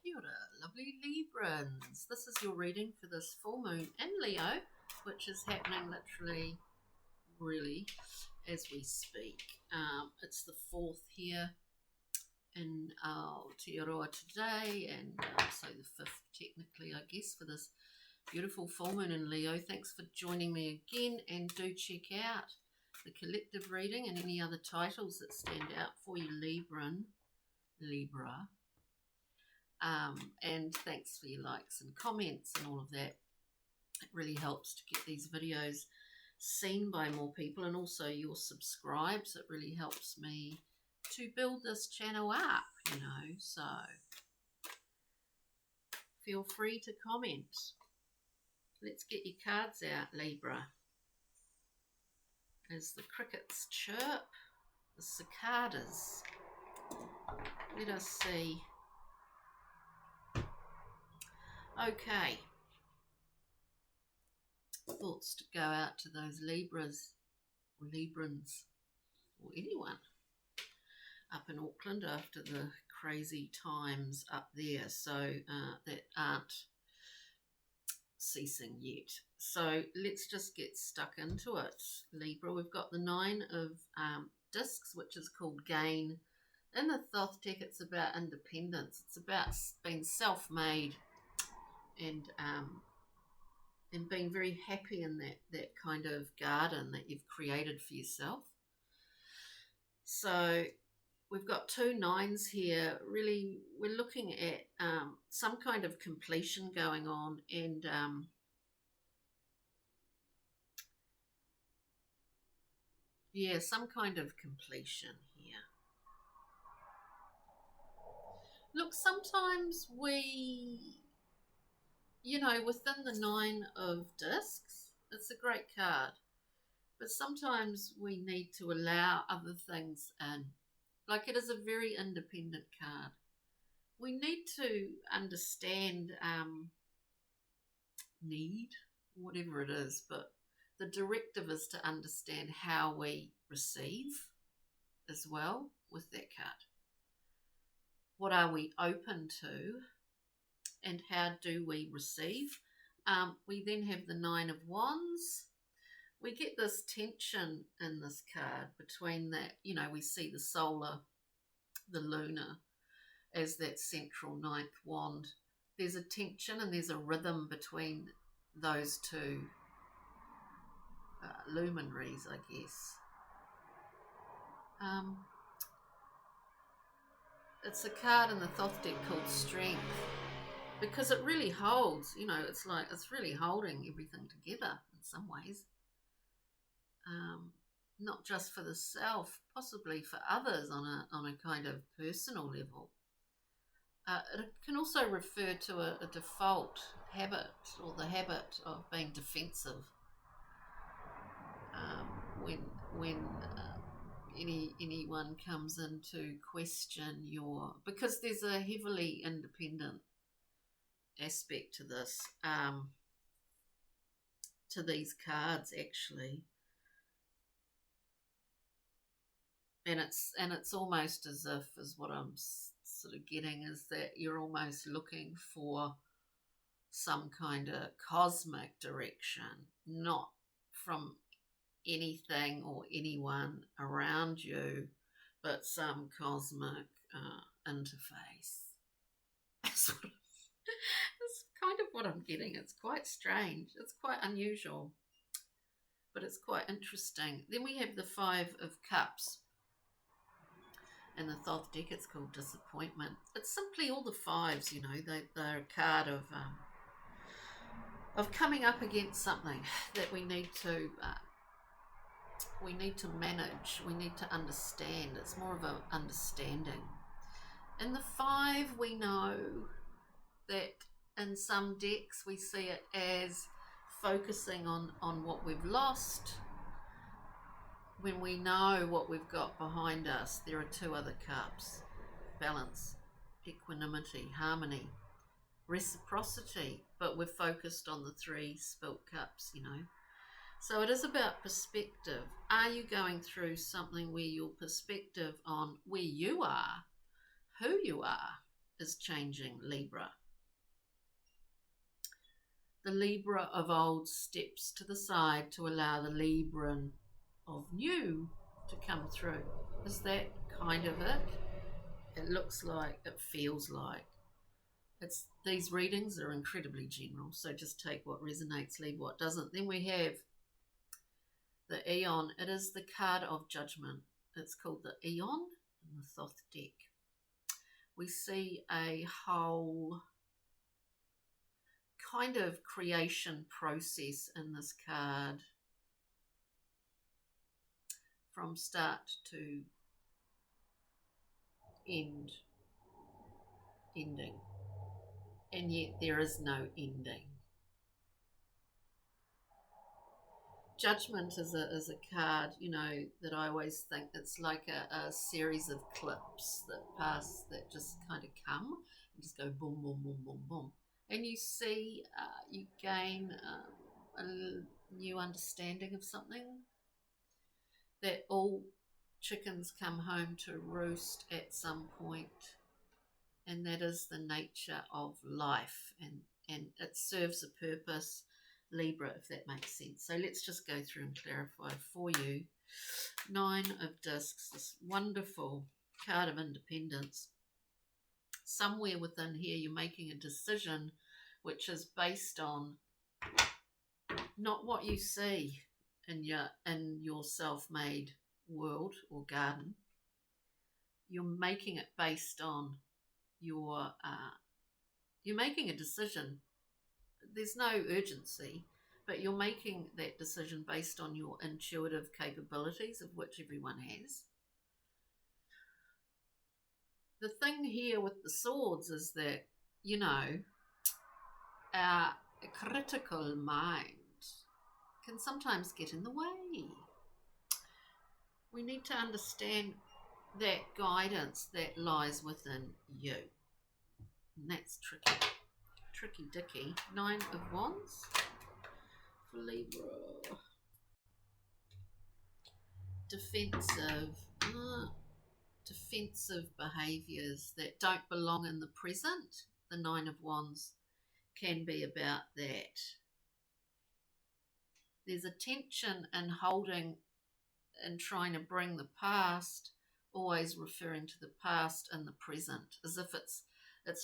Kia ora, lovely Librans. This is your reading for this full moon in Leo, which is happening literally, really, as we speak. It's the 4th here in Aotearoa today, and so the 5th technically, I guess, for this beautiful full moon in Leo. Thanks for joining me again, and do check out the collective reading and any other titles that stand out for you, Libra. And thanks for your likes and comments and all of that. It really helps to get these videos seen by more people, and also your subscribes. It really helps me to build this channel up, so feel free to comment. Let's get your cards out, Libra. As the crickets chirp, the cicadas. Let us see. Okay. Thoughts to go out to those Libras or Librans or anyone up in Auckland after the crazy times up there, so that aren't ceasing yet. So let's just get stuck into it, Libra. We've got the 9 of discs, which is called gain. In the Thoth deck, it's about independence. It's about being self-made and being very happy in that kind of garden that you've created for yourself. So we've got 2 9s here. Really, we're looking at some kind of completion going on, and some kind of completion here. Look, sometimes we, within the 9 of discs, it's a great card, but sometimes we need to allow other things in. Like, it is a very independent card. We need to understand need, whatever it is, but the directive is to understand how we receive as well with that card. What are we open to, and how do we receive? We then have the 9 of Wands. We get this tension in this card between that, we see the solar, the lunar, as that central 9th wand. There's a tension and there's a rhythm between those two luminaries, I guess. It's a card in the Thoth deck called Strength, because it really holds, it's like it's really holding everything together in some ways. Not just for the self, possibly for others on a kind of personal level. It can also refer to a default habit, or the habit of being defensive. When anyone comes in to question because there's a heavily independent aspect to this, to these cards actually, and it's almost as if, is what I'm sort of getting, is that you're almost looking for some kind of cosmic direction, not from anything or anyone around you, but some cosmic interface. That's kind of what I'm getting. It's quite strange. It's quite unusual, but it's quite interesting. Then we have the 5 of Cups. In the Thoth deck, it's called Disappointment. It's simply all the 5s, they're a card of coming up against something that we need to manage, we need to understand. It's more of an understanding. In the 5, we know that in some decks we see it as focusing on what we've lost. When we know what we've got behind us, there are 2 other cups: balance, equanimity, harmony, reciprocity, but we're focused on the 3 spilt cups, So it is about perspective. Are you going through something where your perspective on where you are, who you are, is changing Libra. The Libra of old steps to the side to allow the Libran of new to come through. Is that kind of it? It looks like, it feels like. These readings are incredibly general, so just take what resonates, leave what doesn't. Then we have the Eon. It is the card of judgment. It's called the Eon in the Thoth deck. We see a whole kind of creation process in this card from start to ending, and yet there is no ending. Judgment is a card, that I always think it's like a series of clips that pass, that just kind of come and just go boom, boom, boom, boom, boom. And you see, you gain a new understanding of something, that all chickens come home to roost at some point, and that is the nature of life, and it serves a purpose, Libra, if that makes sense. So let's just go through and clarify for you. 9 of Discs, this wonderful card of independence. Somewhere within here you're making a decision which is based on not what you see in your self-made world or garden. You're making it based on you're making a decision. There's no urgency, but you're making that decision based on your intuitive capabilities, of which everyone has. The thing here with the swords is that, our critical mind can sometimes get in the way. We need to understand that guidance that lies within you. And that's tricky dicky. 9 of Wands for Libra. Defensive behaviours that don't belong in the present. The 9 of Wands can be about that. There's a tension in holding and trying to bring the past, always referring to the past and the present, as if it's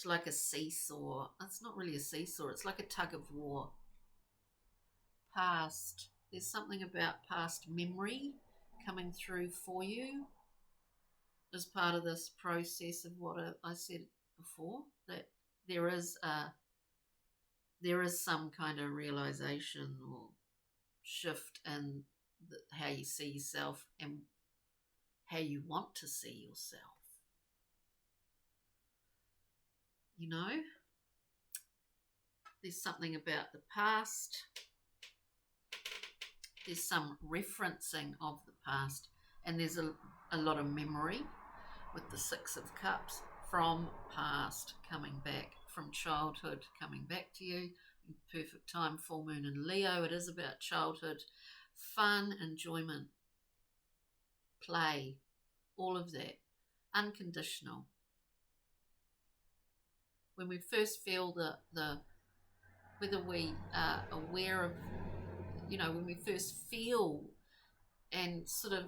like a seesaw. It's not really a seesaw, it's like a tug of war. Past, there's something about past memory coming through for you as part of this process of what I said before, that there is some kind of realization or shift in how you see yourself and how you want to see yourself. There's something about the past. There's some referencing of the past, and there's a lot of memory with the 6 of Cups from past coming back, from childhood coming back to you. Perfect time, full moon in Leo. It is about childhood, fun, enjoyment, play, all of that, unconditional. When we first feel whether we are aware of, when we first feel and sort of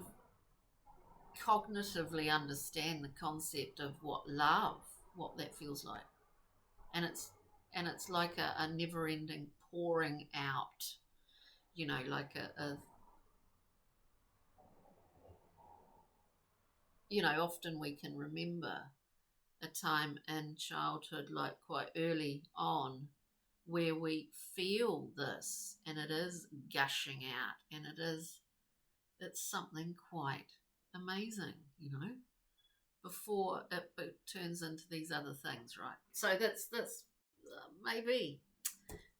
cognitively understand the concept of what that feels like, and it's like a never-ending pouring out, like often we can remember a time in childhood, like quite early on, where we feel this and it is gushing out, and it's something quite amazing, before it turns into these other things, right? So that's maybe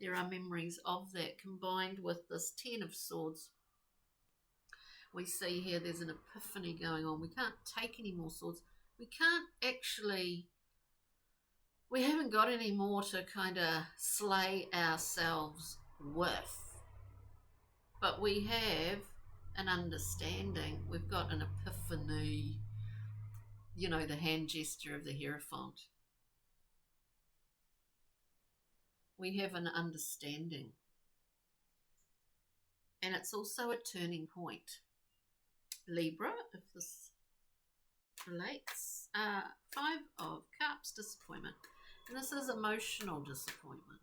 there are memories of that combined with this 10 of Swords. We see here there's an epiphany going on. We can't take any more swords. We haven't got any more to kind of slay ourselves with. But we have an understanding. We've got an epiphany, the hand gesture of the Hierophant. We have an understanding. And it's also a turning point. Libra, if this relates, 5 of Cups, disappointment. And this is emotional disappointment.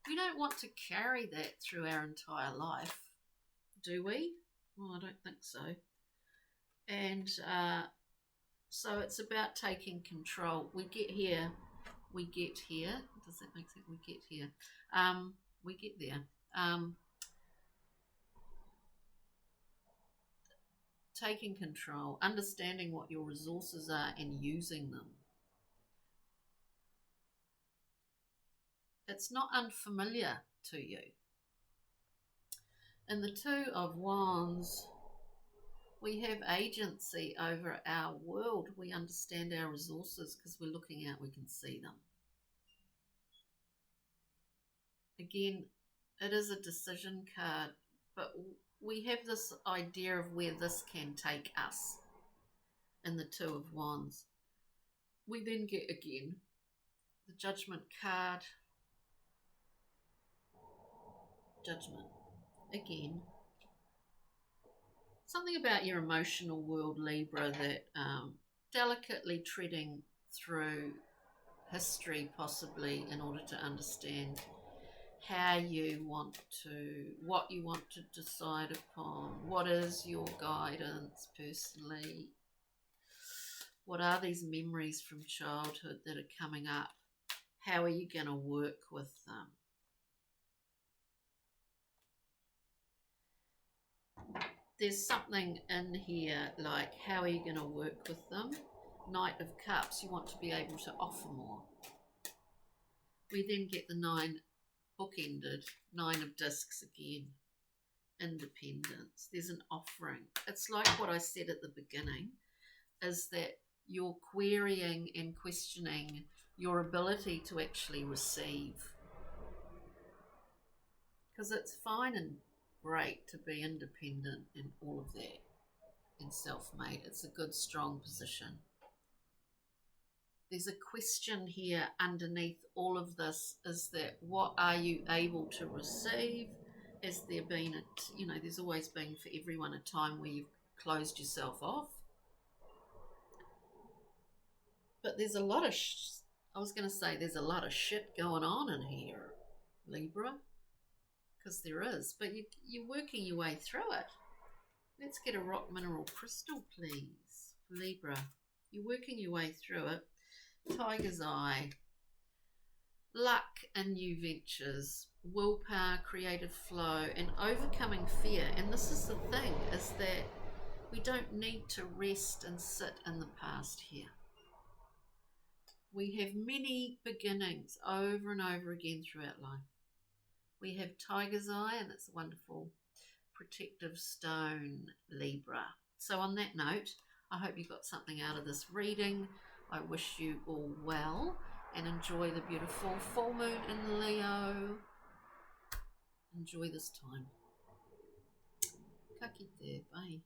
We don't want to carry that through our entire life, do we? Well, I don't think so. And so it's about taking control. We get here. Does that make sense? We get here. We get there. Taking control, understanding what your resources are and using them. It's not unfamiliar to you. In the 2 of Wands, we have agency over our world. We understand our resources because we're looking out, we can see them. Again, it is a decision card, but we have this idea of where this can take us in the 2 of Wands. We then get, again, the Judgment card. Judgment. Again, something about your emotional world, Libra, that delicately treading through history possibly in order to understand what you want to decide upon, what is your guidance personally, what are these memories from childhood that are coming up, how are you going to work with them. There's something in here like, how are you going to work with them? Knight of Cups, you want to be able to offer more. We then get the 9 bookended, 9 of Discs again. Independence. There's an offering. It's like what I said at the beginning, is that you're querying and questioning your ability to actually receive. Because it's fine and great to be independent and all of that, and self-made. It's a good, strong position. There's a question here underneath all of this, is that what are you able to receive? Has there been there's always been for everyone a time where you've closed yourself off. But there's a lot of, there's a lot of shit going on in here, Libra. Because there is, but you're working your way through it. Let's get a rock mineral crystal, please, Libra. You're working your way through it. Tiger's Eye. Luck and new ventures. Willpower, creative flow, and overcoming fear. And this is the thing, is that we don't need to rest and sit in the past here. We have many beginnings over and over again throughout life. We have Tiger's Eye, and it's a wonderful protective stone, Libra. So on that note, I hope you got something out of this reading. I wish you all well and enjoy the beautiful full moon in Leo. Enjoy this time. Ka kite, bye.